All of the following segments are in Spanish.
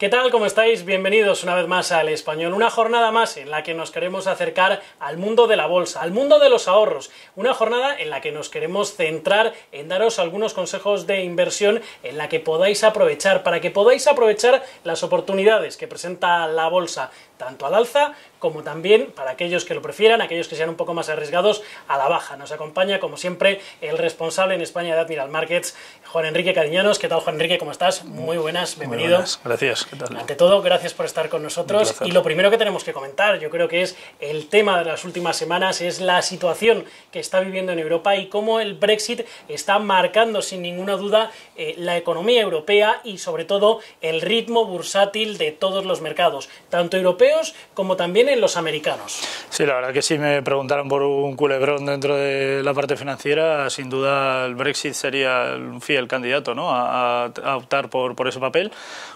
¿Qué tal? ¿Cómo estáis? Bienvenidos una vez más al Español, una jornada más en la que nos queremos acercar al mundo de la bolsa, al mundo de los ahorros, una jornada en la que nos queremos centrar en daros algunos consejos de inversión en la que podáis aprovechar, para que podáis aprovechar las oportunidades que presenta la bolsa, tanto al alza como también, para aquellos que lo prefieran, aquellos que sean un poco más arriesgados, a la baja. Nos acompaña, como siempre, el responsable en España de Admiral Markets, Juan Enrique Cariñanos. ¿Qué tal, Juan Enrique? ¿Cómo estás? Muy buenas, bienvenido. Muy buenas, gracias. ¿Qué tal? Ante todo, gracias por estar con nosotros. Y lo primero que tenemos que comentar, yo creo que es el tema de las últimas semanas, es la situación que está viviendo en Europa y cómo el Brexit está marcando sin ninguna duda la economía europea y sobre todo el ritmo bursátil de todos los mercados, tanto europeos como también en los americanos. Sí, la verdad que si me preguntaran por un culebrón dentro de la parte financiera, sin duda el Brexit sería un fiel candidato, ¿no?, a optar por ese papel.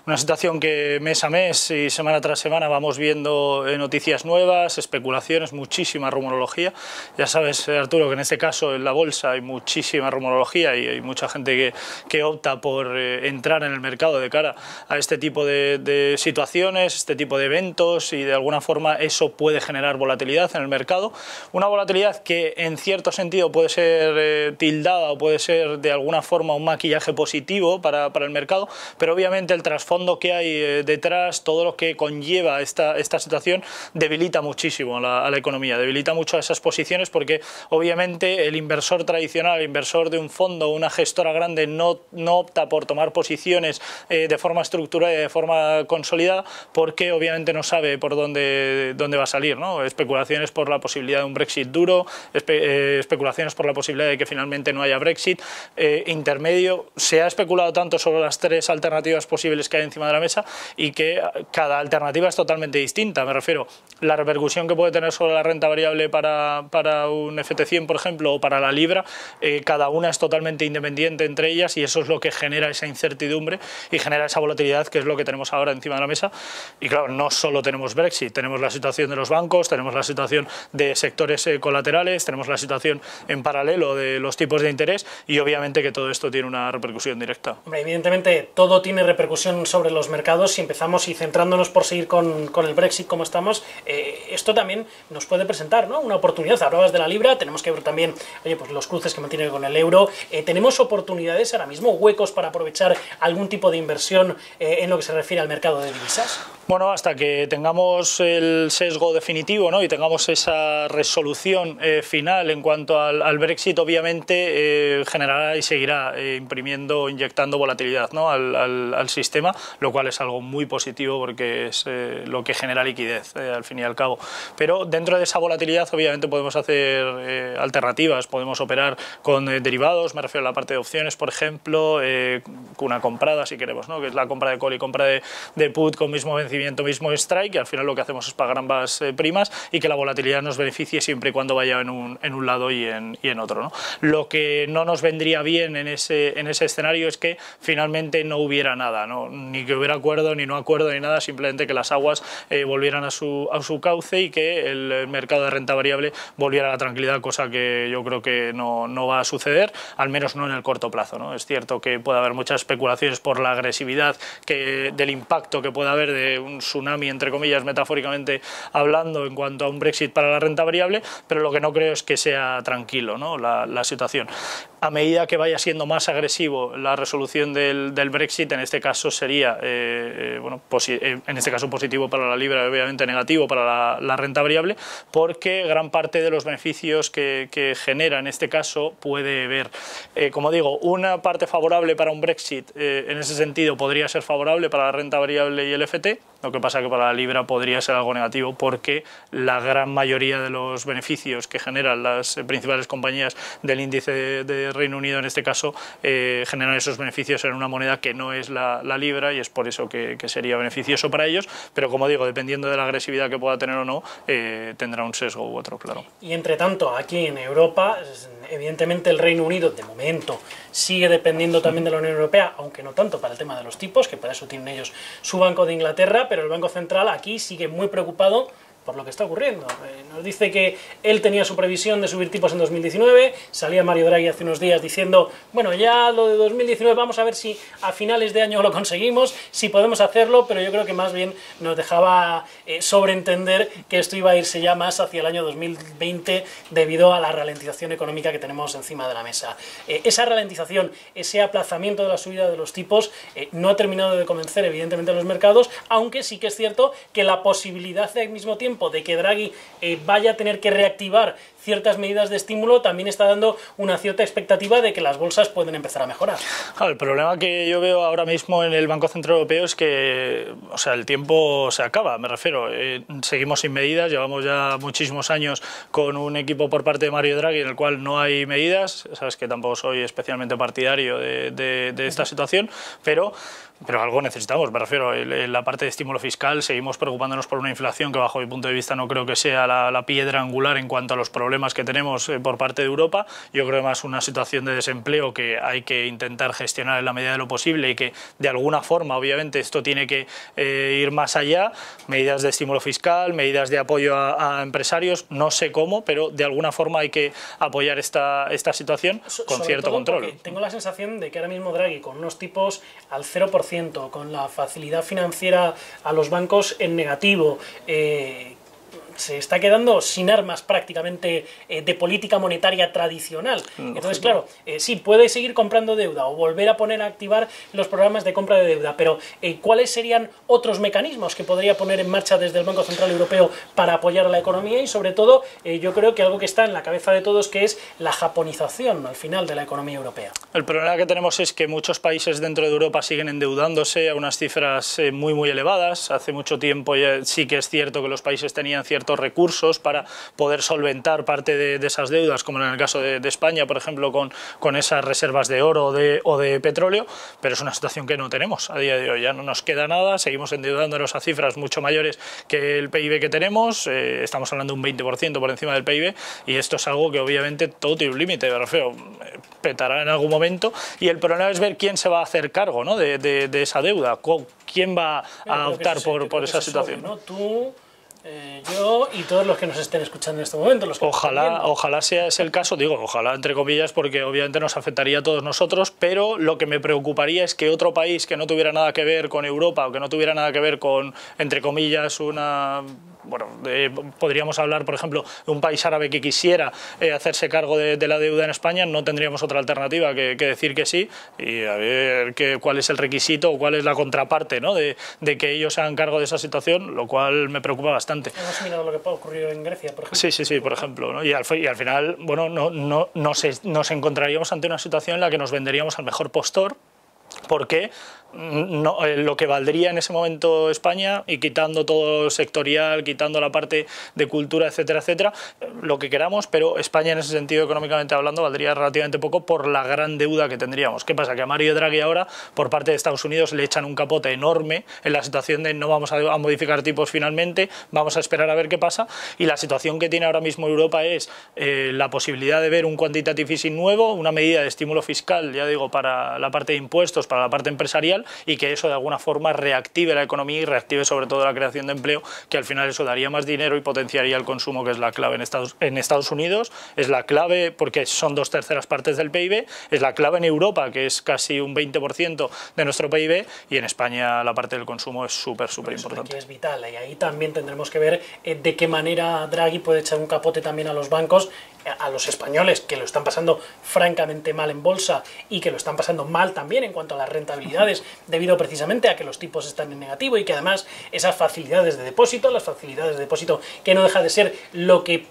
Una situación que mes a mes y semana tras semana vamos viendo noticias nuevas, especulaciones, muchísima rumorología. Ya sabes, Arturo, que en este caso en la bolsa hay muchísima rumorología y hay mucha gente que opta por entrar en el mercado de cara a este tipo de situaciones, este tipo de eventos, y de alguna forma eso puede generar volatilidad en el mercado. Una volatilidad que en cierto sentido puede ser tildada o puede ser de alguna forma un maquillaje positivo para el mercado, pero obviamente el trasfondo que hay detrás, todo lo que conlleva esta situación, debilita muchísimo a la economía, debilita mucho a esas posiciones, porque obviamente el inversor tradicional, el inversor de un fondo, una gestora grande, no opta por tomar posiciones de forma estructurada y de forma consolidada, porque obviamente no sabe por dónde va a salir, ¿no? Especulaciones por la posibilidad de un Brexit duro, especulaciones por la posibilidad de que finalmente no haya Brexit intermedio. Se ha especulado tanto sobre las tres alternativas posibles que hay encima de la mesa y que cada alternativa es totalmente distinta. Me refiero, la repercusión que puede tener sobre la renta variable para un FT100, por ejemplo, o para la libra, cada una es totalmente independiente entre ellas, y eso es lo que genera esa incertidumbre y genera esa volatilidad, que es lo que tenemos ahora encima de la mesa. Y claro, no solo tenemos Brexit, tenemos la situación de los bancos, tenemos la situación de sectores colaterales, tenemos la situación en paralelo de los tipos de interés, y obviamente que todo esto tiene una repercusión directa. Hombre, evidentemente todo tiene repercusión sobre los mercados. Si empezamos y centrándonos por seguir con el Brexit como estamos, esto también nos puede presentar, ¿no?, una oportunidad. Hablabas de la libra, tenemos que ver también, oye, pues los cruces que mantiene con el euro. Tenemos oportunidades ahora mismo, huecos para aprovechar algún tipo de inversión en lo que se refiere al mercado de divisas. Bueno, hasta que tengamos el sesgo definitivo, ¿no?, y tengamos esa resolución final en cuanto al Brexit, obviamente generará y seguirá inyectando volatilidad, ¿no?, al sistema, lo cual es algo muy positivo porque es lo que genera liquidez al fin y al cabo. Pero dentro de esa volatilidad obviamente podemos hacer alternativas, podemos operar con derivados, me refiero a la parte de opciones, por ejemplo, una comprada si queremos, ¿no?, que es la compra de call y compra de put con mismo vencimiento, mismo strike, y al final lo que hacemos es pagar ambas primas y que la volatilidad nos beneficie siempre y cuando vaya en un lado y en otro, ¿no? Lo que no nos vendría bien en ese escenario es que finalmente no hubiera nada, ¿no?, ni que hubiera acuerdo, ni no acuerdo, ni nada, simplemente que las aguas volvieran a su cauce y que el mercado de renta variable volviera a la tranquilidad, cosa que yo creo que no va a suceder, al menos no en el corto plazo, ¿no? Es cierto que puede haber muchas especulaciones por la agresividad del impacto que puede haber de un tsunami, entre comillas, metafóricamente hablando, en cuanto a un Brexit para la renta variable, pero lo que no creo es que sea tranquilo, ¿no?, la situación. A medida que vaya siendo más agresivo la resolución del Brexit, en este caso sería en este caso positivo para la libra, obviamente negativo para la renta variable, porque gran parte de los beneficios que genera en este caso puede ver, como digo, una parte favorable para un Brexit. En ese sentido podría ser favorable para la renta variable y el FT, lo que pasa que para la libra podría ser algo negativo, porque la gran mayoría de los beneficios que generan las principales compañías del índice de Reino Unido, en este caso, generan esos beneficios en una moneda que no es la libra, y es por eso que sería beneficioso para ellos, pero como digo, dependiendo de la agresividad que pueda tener o no, tendrá un sesgo u otro, claro. Y entre tanto, aquí en Europa, evidentemente el Reino Unido, de momento, sigue dependiendo también de la Unión Europea, aunque no tanto para el tema de los tipos, que para eso tienen ellos su Banco de Inglaterra, pero el Banco Central aquí sigue muy preocupado por lo que está ocurriendo. Nos dice que él tenía su previsión de subir tipos en 2019, salía Mario Draghi hace unos días diciendo, bueno, ya lo de 2019 vamos a ver si a finales de año lo conseguimos, si podemos hacerlo, pero yo creo que más bien nos dejaba sobreentender que esto iba a irse ya más hacia el año 2020 debido a la ralentización económica que tenemos encima de la mesa. Esa ralentización, ese aplazamiento de la subida de los tipos no ha terminado de convencer evidentemente a los mercados, aunque sí que es cierto que la posibilidad al mismo tiempo de que Draghi vaya a tener que reactivar ciertas medidas de estímulo también está dando una cierta expectativa de que las bolsas pueden empezar a mejorar. Claro, el problema que yo veo ahora mismo en el Banco Central Europeo es que, o sea, el tiempo se acaba, me refiero. Seguimos sin medidas, llevamos ya muchísimos años con un equipo por parte de Mario Draghi en el cual no hay medidas. Sabes que tampoco soy especialmente partidario de esta situación, pero algo necesitamos, me refiero. En la parte de estímulo fiscal seguimos preocupándonos por una inflación que bajo mi punto de vista no creo que sea la piedra angular en cuanto a los problemas que tenemos por parte de Europa. Yo creo más una situación de desempleo que hay que intentar gestionar en la medida de lo posible y que de alguna forma obviamente esto tiene que ir más allá, medidas de estímulo fiscal, medidas de apoyo a empresarios, no sé cómo, pero de alguna forma hay que apoyar esta situación con cierto control. Tengo la sensación de que ahora mismo Draghi con unos tipos al 0%, con la facilidad financiera a los bancos en negativo, se está quedando sin armas prácticamente de política monetaria tradicional. Entonces, claro, sí, puede seguir comprando deuda o volver a poner a activar los programas de compra de deuda, pero ¿cuáles serían otros mecanismos que podría poner en marcha desde el Banco Central Europeo para apoyar a la economía? Y sobre todo, yo creo que algo que está en la cabeza de todos, que es la japonización al final de la economía europea. El problema que tenemos es que muchos países dentro de Europa siguen endeudándose a unas cifras muy elevadas. Hace mucho tiempo ya sí que es cierto que los países tenían ciertos recursos para poder solventar parte de esas deudas, como en el caso de España, por ejemplo, con esas reservas de oro o de petróleo, pero es una situación que no tenemos a día de hoy. Ya no nos queda nada, seguimos endeudándonos a cifras mucho mayores que el PIB que tenemos, estamos hablando de un 20% por encima del PIB, y esto es algo que obviamente todo tiene un límite, me refiero, petará en algún momento, y el problema es ver quién se va a hacer cargo, ¿no?, de esa deuda, quién va a optar por esa situación. Obvio, ¿no? Tú, yo y todos los que nos estén escuchando en este momento. Ojalá sea ese el caso, digo, ojalá entre comillas, porque obviamente nos afectaría a todos nosotros, pero lo que me preocuparía es que otro país que no tuviera nada que ver con Europa o que no tuviera nada que ver con, entre comillas, podríamos hablar, por ejemplo, de un país árabe que quisiera hacerse cargo de la deuda en España, no tendríamos otra alternativa que decir que sí y a ver cuál es el requisito o cuál es la contraparte, ¿no?, de que ellos se hagan cargo de esa situación, lo cual me preocupa bastante. Hemos mirado lo que puede ocurrir en Grecia, por ejemplo. Sí, por ejemplo, ¿no? Y al final, bueno, nos encontraríamos ante una situación en la que nos venderíamos al mejor postor, porque lo que valdría en ese momento España, y quitando todo sectorial, quitando la parte de cultura, etcétera, etcétera, lo que queramos, pero España en ese sentido económicamente hablando valdría relativamente poco por la gran deuda que tendríamos. ¿Qué pasa? Que a Mario Draghi ahora por parte de Estados Unidos le echan un capote enorme en la situación de no vamos a modificar tipos finalmente, vamos a esperar a ver qué pasa, y la situación que tiene ahora mismo Europa es la posibilidad de ver un quantitative easing nuevo, una medida de estímulo fiscal, ya digo, para la parte de impuestos, para la parte empresarial, y que eso de alguna forma reactive la economía y reactive sobre todo la creación de empleo, que al final eso daría más dinero y potenciaría el consumo, que es la clave en Estados Unidos, es la clave porque son 2/3 partes del PIB, es la clave en Europa, que es casi un 20% de nuestro PIB, y en España la parte del consumo es súper importante. Es vital, y ahí también tendremos que ver de qué manera Draghi puede echar un capote también a los bancos, a los españoles, que lo están pasando francamente mal en bolsa y que lo están pasando mal también en cuanto a las rentabilidades, debido precisamente a que los tipos están en negativo y que además esas facilidades de depósito, que no deja de ser lo que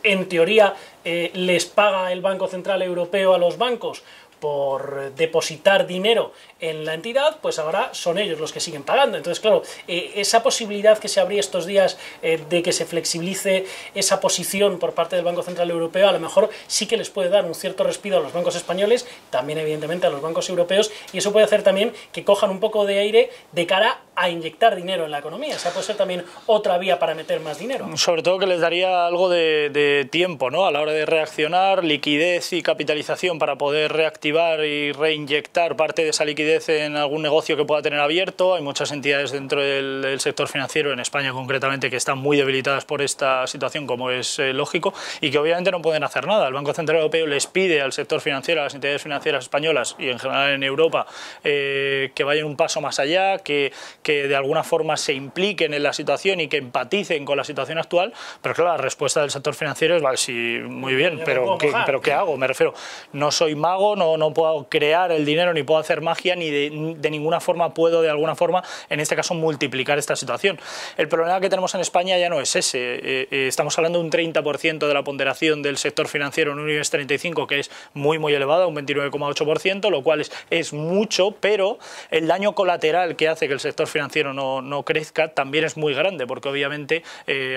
en teoría les paga el Banco Central Europeo a los bancos por depositar dinero en la entidad, pues ahora son ellos los que siguen pagando. Entonces, claro, esa posibilidad que se abría estos días de que se flexibilice esa posición por parte del Banco Central Europeo, a lo mejor sí que les puede dar un cierto respiro a los bancos españoles, también evidentemente a los bancos europeos, y eso puede hacer también que cojan un poco de aire de cara a inyectar dinero en la economía. Esa puede ser también otra vía para meter más dinero. Sobre todo que les daría algo de tiempo, ¿no?, a la hora de reaccionar, liquidez y capitalización para poder reactivar y reinyectar parte de esa liquidez en algún negocio que pueda tener abierto. Hay muchas entidades dentro del sector financiero, en España concretamente, que están muy debilitadas por esta situación, como es lógico, y que obviamente no pueden hacer nada. El Banco Central Europeo les pide al sector financiero, a las entidades financieras españolas y en general en Europa, que vayan un paso más allá, que de alguna forma se impliquen en la situación y que empaticen con la situación actual, pero claro, la respuesta del sector financiero es, vale, sí, muy bien, pero ¿qué hago? Me refiero, no soy mago, no puedo crear el dinero, ni puedo hacer magia, ni de ninguna forma puedo, de alguna forma, en este caso, multiplicar esta situación. El problema que tenemos en España ya no es ese. Estamos hablando de un 30% de la ponderación del sector financiero en un IBEX 35, que es muy elevada, un 29,8%, lo cual es mucho, pero el daño colateral que hace que el sector financiero no crezca también es muy grande, porque obviamente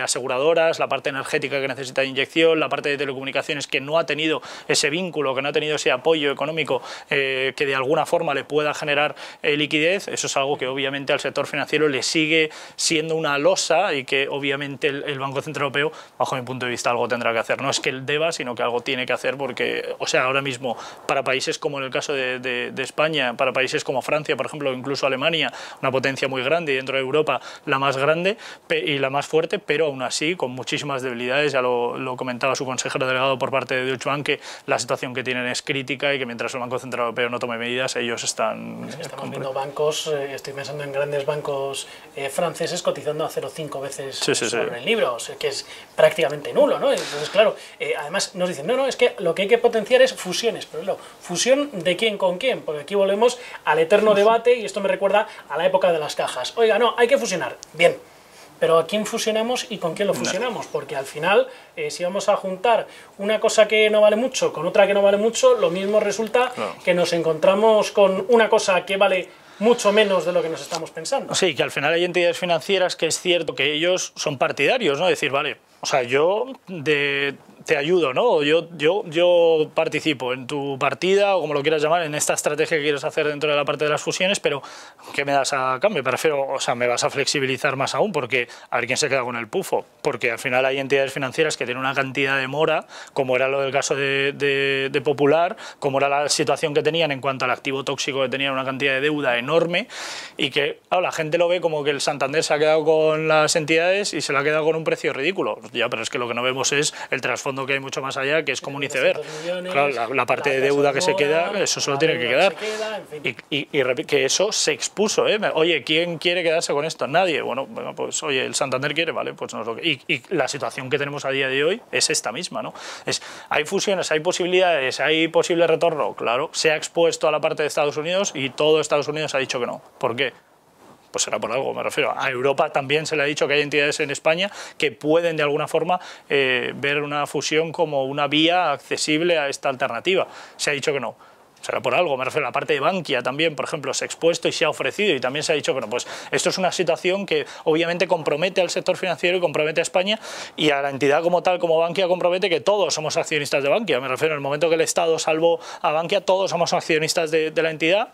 aseguradoras, la parte energética que necesita inyección, la parte de telecomunicaciones que no ha tenido ese vínculo, que no ha tenido ese apoyo económico que de alguna forma le pueda generar liquidez, eso es algo que obviamente al sector financiero le sigue siendo una losa y que obviamente el Banco Central Europeo, bajo mi punto de vista, algo tendrá que hacer. No es que él deba, sino que algo tiene que hacer, porque, o sea, ahora mismo para países como en el caso de España, para países como Francia, por ejemplo, incluso Alemania, una potencia muy grande y dentro de Europa la más grande y la más fuerte, pero aún así con muchísimas debilidades. Ya lo comentaba su consejero delegado por parte de Deutsche Bank, que la situación que tienen es crítica y que mientras el Banco Central Europeo no tome medidas, ellos están... Es que estamos viendo bancos, estoy pensando en grandes bancos franceses cotizando a 0,5 veces sobre el libro, o sea, que es prácticamente nulo, ¿no? Entonces, claro, además nos dicen, no, es que lo que hay que potenciar es fusiones, pero no, ¿fusión de quién con quién? Porque aquí volvemos al eterno debate, y esto me recuerda a la época de las cajas. Oiga, no, hay que fusionar, bien, pero ¿a quién fusionamos y con quién lo fusionamos? Porque al final, si vamos a juntar una cosa que no vale mucho con otra que no vale mucho, lo mismo resulta que nos encontramos con una cosa que vale mucho menos de lo que nos estamos pensando. Sí, que al final hay entidades financieras que es cierto que ellos son partidarios, ¿no? Decir, vale, o sea, yo te ayudo, ¿no? Yo participo en tu partida, o como lo quieras llamar, en esta estrategia que quieres hacer dentro de la parte de las fusiones, pero ¿qué me das a cambio? Me refiero, o sea, me vas a flexibilizar más aún, porque a ver quién se queda con el pufo, porque al final hay entidades financieras que tienen una cantidad de mora, como era lo del caso de Popular, como era la situación que tenían en cuanto al activo tóxico, que tenían una cantidad de deuda enorme, y que la gente lo ve como que el Santander se ha quedado con las entidades y se la ha quedado con un precio ridículo. Ya, pero es que lo que no vemos es el trasfondo que hay mucho más allá, que es como un iceberg. Claro, la parte de deuda que se queda, eso solo tiene que quedar. Y que eso se expuso, ¿eh? Oye, ¿quién quiere quedarse con esto? Nadie. Bueno, pues oye, el Santander quiere, vale, pues no es lo que... Y la situación que tenemos a día de hoy es esta misma, ¿no? Hay fusiones, hay posibilidades, hay posible retorno, claro. Se ha expuesto a la parte de Estados Unidos y todo Estados Unidos ha dicho que no. ¿Por qué? Pues será por algo, me refiero. A Europa también se le ha dicho que hay entidades en España que pueden de alguna forma ver una fusión como una vía accesible a esta alternativa. Se ha dicho que no. Será por algo, me refiero a la parte de Bankia también, por ejemplo, se ha expuesto y se ha ofrecido y también se ha dicho que no, pues esto es una situación que obviamente compromete al sector financiero y compromete a España y a la entidad como tal, como Bankia, compromete que todos somos accionistas de Bankia. Me refiero, en el momento que el Estado salvó a Bankia, todos somos accionistas de la entidad.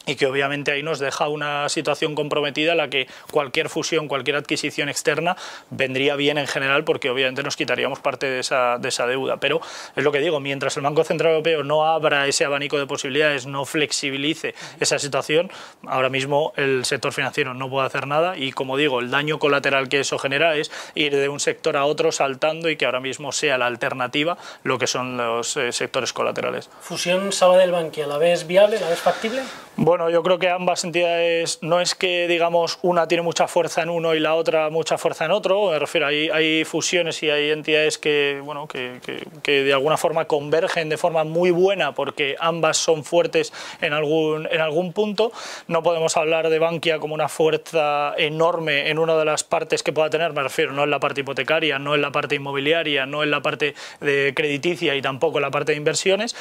Y que obviamente ahí nos deja una situación comprometida en la que cualquier fusión, cualquier adquisición externa vendría bien en general, porque obviamente nos quitaríamos parte de esa deuda. Pero es lo que digo, mientras el Banco Central Europeo no abra ese abanico de posibilidades, no flexibilice esa situación, ahora mismo el sector financiero no puede hacer nada y, como digo, el daño colateral que eso genera es ir de un sector a otro saltando y que ahora mismo sea la alternativa lo que son los sectores colaterales. ¿Fusión Sabadell-Bankia, la ves viable, la ves factible? Bueno, yo creo que ambas entidades, no es que digamos una tiene mucha fuerza en uno y la otra mucha fuerza en otro, me refiero, hay fusiones y hay entidades que, bueno, que de alguna forma convergen de forma muy buena porque ambas son fuertes en algún punto. No podemos hablar de Bankia como una fuerza enorme en una de las partes que pueda tener, me refiero, no en la parte hipotecaria, no en la parte inmobiliaria, no en la parte de crediticia y tampoco en la parte de inversiones.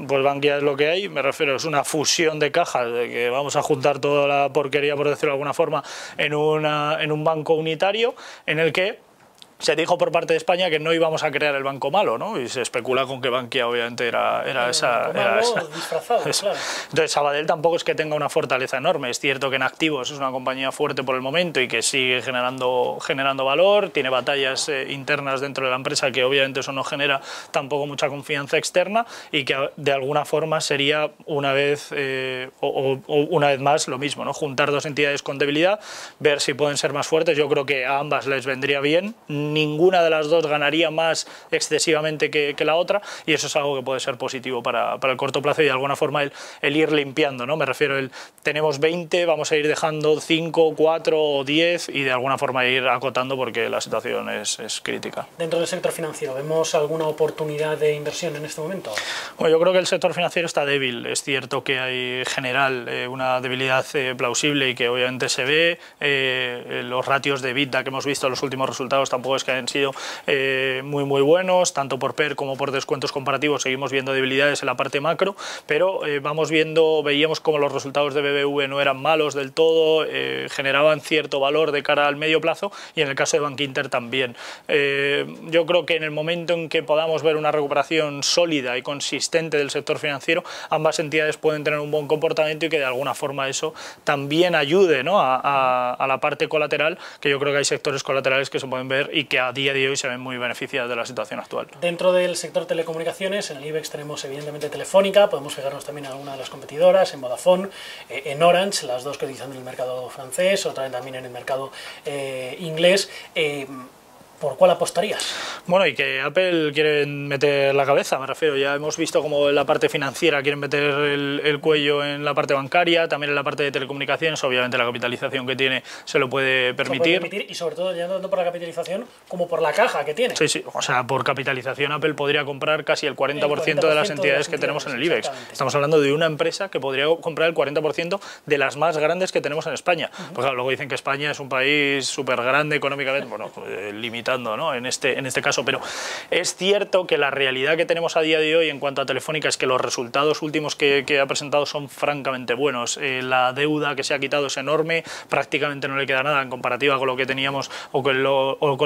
Pues Bankia es lo que hay, me refiero, es una fusión de cajas, de que vamos a juntar toda la porquería, por decirlo de alguna forma, en un banco unitario en el que Se dijo por parte de España que no íbamos a crear el banco malo, ¿no? Y se especula con que Bankia obviamente era esa. Disfrazado, claro. Entonces Sabadell tampoco es que tenga una fortaleza enorme. Es cierto que en activos es una compañía fuerte por el momento y que sigue generando valor, tiene batallas internas dentro de la empresa que obviamente eso no genera tampoco mucha confianza externa y que de alguna forma sería una vez una vez más lo mismo, ¿no? Juntar dos entidades con debilidad, ver si pueden ser más fuertes. Yo creo que a ambas les vendría bien. Ninguna de las dos ganaría más excesivamente que la otra y eso es algo que puede ser positivo para el corto plazo y de alguna forma el ir limpiando, ¿no? Me refiero, tenemos 20, vamos a ir dejando 5, 4 o 10 y de alguna forma ir acotando porque la situación es crítica. Dentro del sector financiero, ¿vemos alguna oportunidad de inversión en este momento? Bueno, yo creo que el sector financiero está débil. Es cierto que hay en general una debilidad plausible y que obviamente se ve. Los ratios de EBITDA que hemos visto en los últimos resultados tampoco es que hayan sido muy buenos, tanto por PER como por descuentos comparativos seguimos viendo debilidades en la parte macro, pero veíamos como los resultados de BBV no eran malos del todo, generaban cierto valor de cara al medio plazo y en el caso de Bankinter también. Yo creo que en el momento en que podamos ver una recuperación sólida y consistente del sector financiero, ambas entidades pueden tener un buen comportamiento y que de alguna forma eso también ayude, ¿no? a la parte colateral, que yo creo que hay sectores colaterales que se pueden ver y que a día de hoy se ven muy beneficiados de la situación actual. Dentro del sector telecomunicaciones, en el IBEX tenemos evidentemente Telefónica, podemos fijarnos también en alguna de las competidoras, en Vodafone, en Orange, las dos cotizando en el mercado francés, otra también en el mercado inglés. ¿Por cuál apostarías? Bueno, y que Apple quiere meter la cabeza, me refiero. Ya hemos visto como en la parte financiera quieren meter el cuello en la parte bancaria, también en la parte de telecomunicaciones. Obviamente la capitalización que tiene se lo puede permitir. Y sobre todo ya no tanto por la capitalización como por la caja que tiene. Sí, o sea, por capitalización Apple podría comprar casi el 40% de las entidades que tenemos en el IBEX. Estamos hablando de una empresa que podría comprar el 40% de las más grandes que tenemos en España. Pues claro, luego dicen que España es un país súper grande económicamente, bueno, limitado, ¿no? en este caso, pero es cierto que la realidad que tenemos a día de hoy en cuanto a Telefónica es que los resultados últimos que ha presentado son francamente buenos. La deuda que se ha quitado es enorme, prácticamente no le queda nada en comparativa con lo que teníamos o con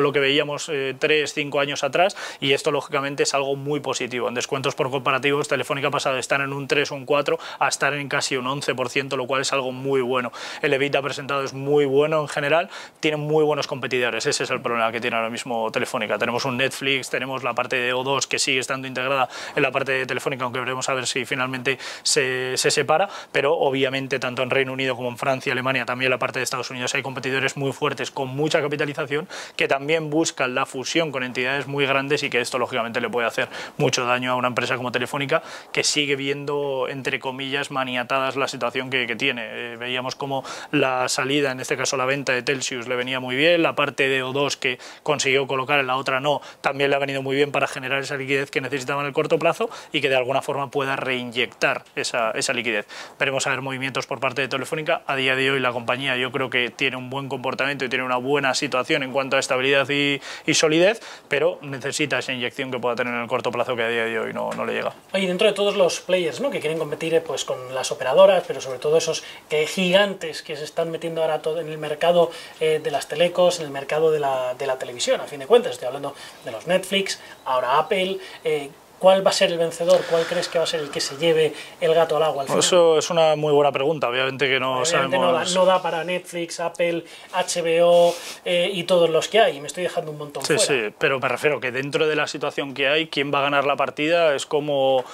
lo que veíamos 3, 5 años atrás y esto lógicamente es algo muy positivo. En descuentos por comparativos Telefónica ha pasado de estar en un 3 o un 4 a estar en casi un 11%, lo cual es algo muy bueno. El EBITDA presentado es muy bueno en general, tiene muy buenos competidores, ese es el problema que tiene ahora mismo Telefónica. Tenemos un Netflix, tenemos la parte de O2 que sigue estando integrada en la parte de Telefónica, aunque veremos a ver si finalmente se separa, pero obviamente tanto en Reino Unido como en Francia, Alemania, también la parte de Estados Unidos hay competidores muy fuertes con mucha capitalización que también buscan la fusión con entidades muy grandes y que esto lógicamente le puede hacer mucho daño a una empresa como Telefónica que sigue viendo, entre comillas, maniatadas la situación que tiene. Veíamos como la salida, en este caso la venta de Telxius le venía muy bien, la parte de O2 que consiguió colocar, en la otra no, también le ha venido muy bien para generar esa liquidez que necesitaba en el corto plazo y que de alguna forma pueda reinyectar esa liquidez. Veremos a ver movimientos por parte de Telefónica. A día de hoy la compañía yo creo que tiene un buen comportamiento y tiene una buena situación en cuanto a estabilidad y solidez, pero necesita esa inyección que pueda tener en el corto plazo que a día de hoy no le llega. Oye, dentro de todos los players, ¿no?, que quieren competir pues con las operadoras, pero sobre todo esos gigantes que se están metiendo ahora todo en el mercado de las telecos, en el mercado de la televisión, a fin de cuentas, estoy hablando de los Netflix, ahora Apple. ¿Cuál va a ser el vencedor? ¿Cuál crees que va a ser el que se lleve el gato al agua al final? Eso es una muy buena pregunta, obviamente que no sabemos... No da para Netflix, Apple, HBO y todos los que hay, me estoy dejando un montón fuera. Sí, pero me refiero que dentro de la situación que hay, quién va a ganar la partida es como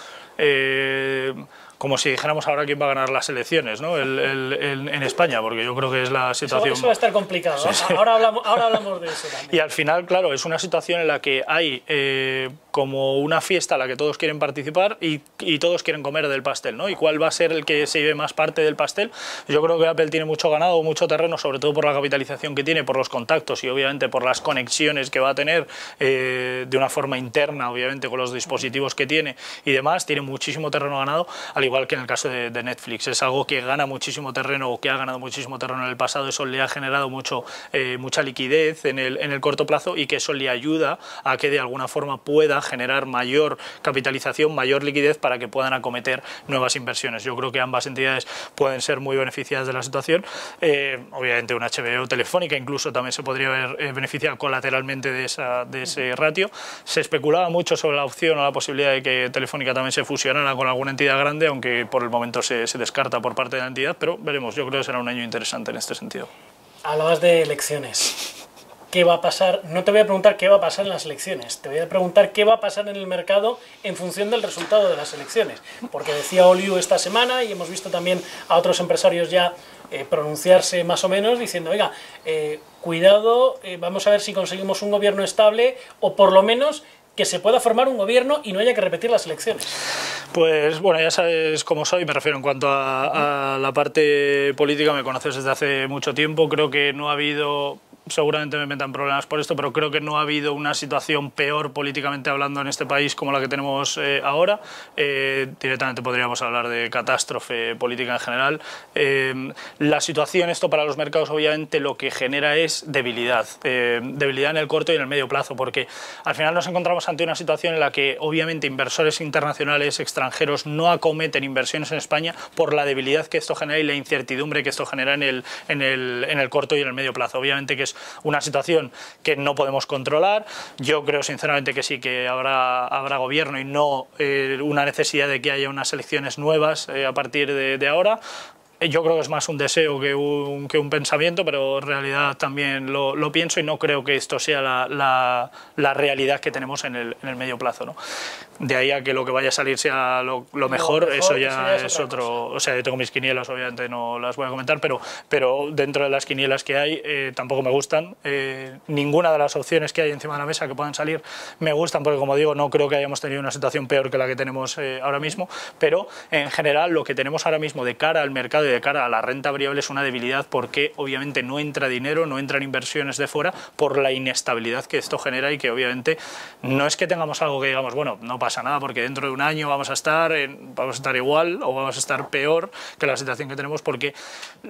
si dijéramos ahora quién va a ganar las elecciones, ¿no? en España, porque yo creo que es la situación... Eso va a estar complicado, ¿no? Sí. Ahora hablamos de eso también. Y al final, claro, es una situación en la que hay como una fiesta a la que todos quieren participar y todos quieren comer del pastel, ¿no? ¿Y cuál va a ser el que se lleve más parte del pastel? Yo creo que Apple tiene mucho ganado, mucho terreno, sobre todo por la capitalización que tiene, por los contactos y obviamente por las conexiones que va a tener de una forma interna, obviamente, con los dispositivos que tiene y demás. Tiene muchísimo terreno ganado, al igual que en el caso de Netflix. Es algo que gana muchísimo terreno o que ha ganado muchísimo terreno en el pasado. Eso le ha generado mucha liquidez en el corto plazo y que eso le ayuda a que de alguna forma pueda generar mayor capitalización, mayor liquidez para que puedan acometer nuevas inversiones. Yo creo que ambas entidades pueden ser muy beneficiadas de la situación. Obviamente un HBO, Telefónica incluso también se podría haber beneficiado colateralmente de ese ratio. Se especulaba mucho sobre la opción o la posibilidad de que Telefónica también se fusionara con alguna entidad grande, aunque por el momento se descarta por parte de la entidad, pero veremos. Yo creo que será un año interesante en este sentido. Hablabas de elecciones. ¿Qué va a pasar? No te voy a preguntar qué va a pasar en las elecciones, te voy a preguntar qué va a pasar en el mercado en función del resultado de las elecciones. Porque decía Oliu esta semana, y hemos visto también a otros empresarios ya pronunciarse más o menos, diciendo, oiga, cuidado, vamos a ver si conseguimos un gobierno estable, o por lo menos que se pueda formar un gobierno y no haya que repetir las elecciones. Pues bueno, ya sabes cómo soy, me refiero en cuanto a la parte política, me conoces desde hace mucho tiempo, creo que no ha habido... Seguramente me metan problemas por esto, pero creo que no ha habido una situación peor políticamente hablando en este país como la que tenemos ahora. Directamente podríamos hablar de catástrofe política en general. La situación, esto para los mercados obviamente lo que genera es debilidad. Debilidad en el corto y en el medio plazo, porque al final nos encontramos ante una situación en la que obviamente inversores internacionales, extranjeros, no acometen inversiones en España por la debilidad que esto genera y la incertidumbre que esto genera en el corto y en el medio plazo. Obviamente que es una situación que no podemos controlar. Yo creo sinceramente que sí, que habrá gobierno y no una necesidad de que haya unas elecciones nuevas a partir de ahora. Yo creo que es más un deseo que un pensamiento, pero en realidad también lo pienso y no creo que esto sea la realidad que tenemos en el medio plazo, ¿no? De ahí a que lo que vaya a salir sea lo mejor, eso ya es otro... O sea, yo tengo mis quinielas, obviamente no las voy a comentar, pero dentro de las quinielas que hay tampoco me gustan. Ninguna de las opciones que hay encima de la mesa que puedan salir me gustan, porque como digo, no creo que hayamos tenido una situación peor que la que tenemos ahora mismo, pero en general lo que tenemos ahora mismo de cara al mercado y de cara a la renta variable es una debilidad, porque obviamente no entra dinero, no entran inversiones de fuera por la inestabilidad que esto genera, y que obviamente no es que tengamos algo que digamos, bueno, no pasa nada porque dentro de un año vamos a estar igual o vamos a estar peor que la situación que tenemos, porque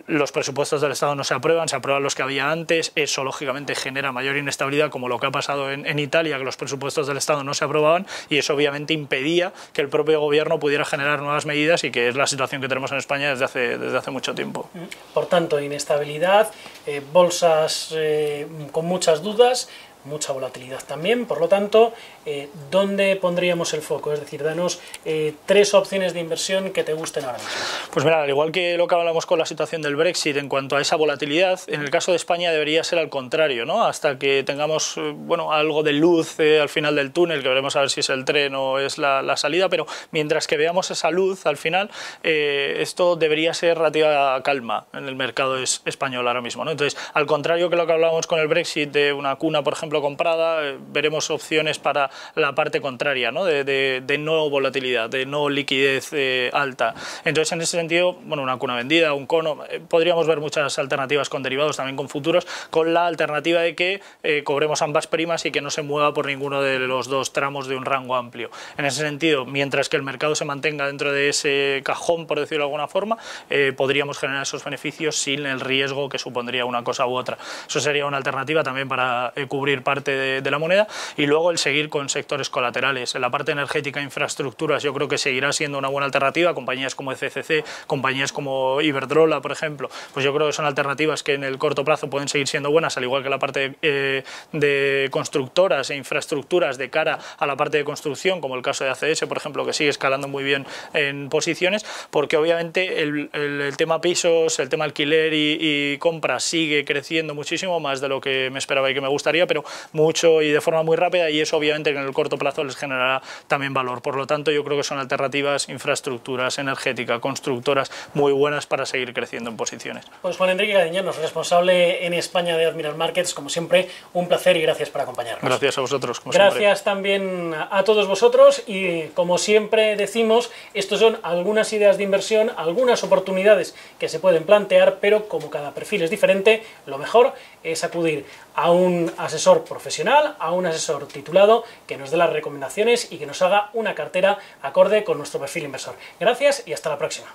los presupuestos del Estado no se aprueban, se aprueban los que había antes. Eso lógicamente genera mayor inestabilidad, como lo que ha pasado en Italia, que los presupuestos del Estado no se aprobaban, y eso obviamente impedía que el propio gobierno pudiera generar nuevas medidas, y que es la situación que tenemos en España desde hace mucho tiempo. Por tanto, inestabilidad, bolsas con muchas dudas, mucha volatilidad también. Por lo tanto, ¿dónde pondríamos el foco? Es decir, danos 3 opciones de inversión que te gusten ahora mismo. Pues mira, al igual que lo que hablamos con la situación del Brexit en cuanto a esa volatilidad, en el caso de España debería ser al contrario, ¿no? Hasta que tengamos bueno, algo de luz al final del túnel, que veremos a ver si es el tren o es la salida, pero mientras que veamos esa luz al final, esto debería ser relativa calma en el mercado español ahora mismo, ¿no? Entonces, al contrario que lo que hablábamos con el Brexit de una cuna, por ejemplo, comprada, veremos opciones para la parte contraria, ¿no? de no volatilidad, de no liquidez alta. Entonces, en ese sentido, bueno, una cuna vendida, un cono, podríamos ver muchas alternativas con derivados, también con futuros, con la alternativa de que cobremos ambas primas y que no se mueva por ninguno de los dos tramos de un rango amplio. En ese sentido, mientras que el mercado se mantenga dentro de ese cajón, por decirlo de alguna forma, podríamos generar esos beneficios sin el riesgo que supondría una cosa u otra. Eso sería una alternativa también para cubrir parte de la moneda. Y luego el seguir con sectores colaterales. En la parte energética e infraestructuras yo creo que seguirá siendo una buena alternativa. Compañías como CCC, compañías como Iberdrola, por ejemplo, pues yo creo que son alternativas que en el corto plazo pueden seguir siendo buenas, al igual que la parte de constructoras e infraestructuras de cara a la parte de construcción, como el caso de ACS, por ejemplo, que sigue escalando muy bien en posiciones, porque obviamente el tema pisos, el tema alquiler y compra sigue creciendo muchísimo, más de lo que me esperaba y que me gustaría, pero mucho y de forma muy rápida, y eso obviamente en el corto plazo les generará también valor. Por lo tanto, yo creo que son alternativas, infraestructuras, energética, constructoras, muy buenas para seguir creciendo en posiciones. Pues Juan Enrique Gariñanos, responsable en España de Admiral Markets, como siempre, un placer y gracias por acompañarnos. Gracias a vosotros, como gracias siempre. También a todos vosotros, y como siempre decimos, estos son algunas ideas de inversión, algunas oportunidades que se pueden plantear, pero como cada perfil es diferente, lo mejor es acudir a un asesor profesional, a un asesor titulado, que nos dé las recomendaciones y que nos haga una cartera acorde con nuestro perfil inversor. Gracias y hasta la próxima.